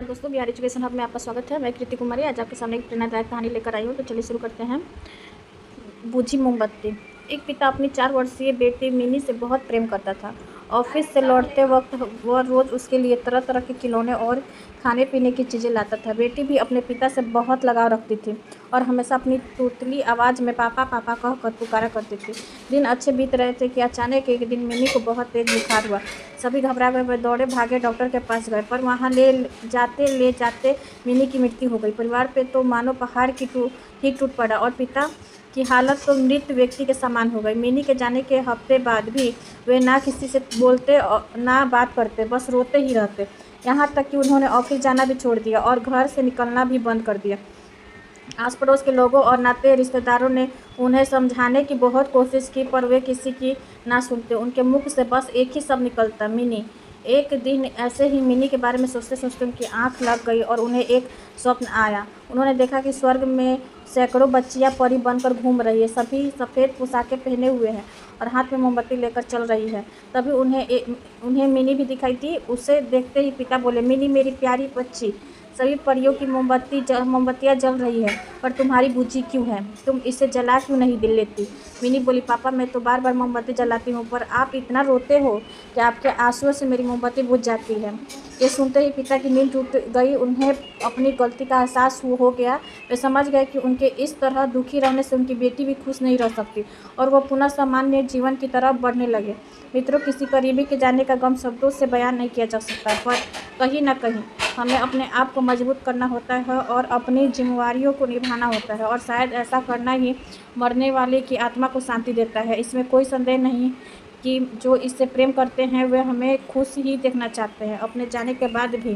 दोस्तों, Bihar education hub में आपका स्वागत है। मैं कृति कुमारी आज आपके सामने एक प्रेरणादायक कहानी लेकर आई हूँ। तो चलिए शुरू करते हैं। बूझी मोमबत्ती। एक पिता अपनी 4 वर्षीय बेटी मिनी से बहुत प्रेम करता था। ऑफिस से लौटते वक्त वह रोज़ उसके लिए तरह तरह के खिलौने और खाने पीने की चीज़ें लाता था। बेटी भी अपने पिता से बहुत लगाव रखती थी और हमेशा अपनी तूतली आवाज़ में पापा पापा कहकर पुकारा करती थी। दिन अच्छे बीत रहे थे कि अचानक एक दिन मिनी को बहुत तेज बुखार हुआ। सभी घबरा गए। वे दौड़े भागे डॉक्टर के पास गए, पर वहाँ ले जाते मिनी की मृत्यु हो गई। परिवार पे तो मानो पहाड़ ही टूट पड़ा और पिता की हालत तो मृत व्यक्ति के समान हो गई। मिनी के जाने के हफ्ते बाद भी वे ना किसी से बोलते और ना बात करते, बस रोते ही रहते। यहाँ तक कि उन्होंने ऑफिस जाना भी छोड़ दिया और घर से निकलना भी बंद कर दिया। आस पड़ोस के लोगों और नाते रिश्तेदारों ने उन्हें समझाने की बहुत कोशिश की, पर वे किसी की ना सुनते। उनके मुख से बस एक ही शब्द निकलता, मिनी। एक दिन ऐसे ही मिनी के बारे में सोचते सोचते उनकी आंख लग गई और उन्हें एक स्वप्न आया। उन्होंने देखा कि स्वर्ग में सैकड़ों बच्चियां परी बनकर घूम रही है। सभी सफ़ेद पोशाकें पहने हुए हैं और हाथ में मोमबत्ती लेकर चल रही है। तभी उन्हें मिनी भी दिखाई दी। उसे देखते ही पिता बोले, मिनी मेरी प्यारी बच्ची, सभी परियों की मोमबत्तियाँ जल रही है, पर तुम्हारी बूझी क्यों है? तुम इसे जला क्यों नहीं लेती? मिनी बोली, पापा मैं तो बार बार मोमबत्ती जलाती हूँ, पर आप इतना रोते हो कि आपके आंसुओं से मेरी मोमबत्ती बुझ जाती है। ये सुनते ही पिता की नींद टूट गई। उन्हें अपनी गलती का एहसास हो गया। वे समझ गए कि उनके इस तरह दुखी रहने से उनकी बेटी भी खुश नहीं रह सकती और वह पुनः सामान्य जीवन की तरफ बढ़ने लगे। मित्रों, किसी करीबी के जाने का गम शब्दों से बयान नहीं किया जा सकता, पर कहीं ना कहीं हमें अपने आप को मजबूत करना होता है और अपनी जिम्मेदारियों को निभाना होता है, और शायद ऐसा करना ही मरने वाले की आत्मा को शांति देता है। इसमें कोई संदेह नहीं कि जो इससे प्रेम करते हैं वे हमें खुश ही देखना चाहते हैं, अपने जाने के बाद भी।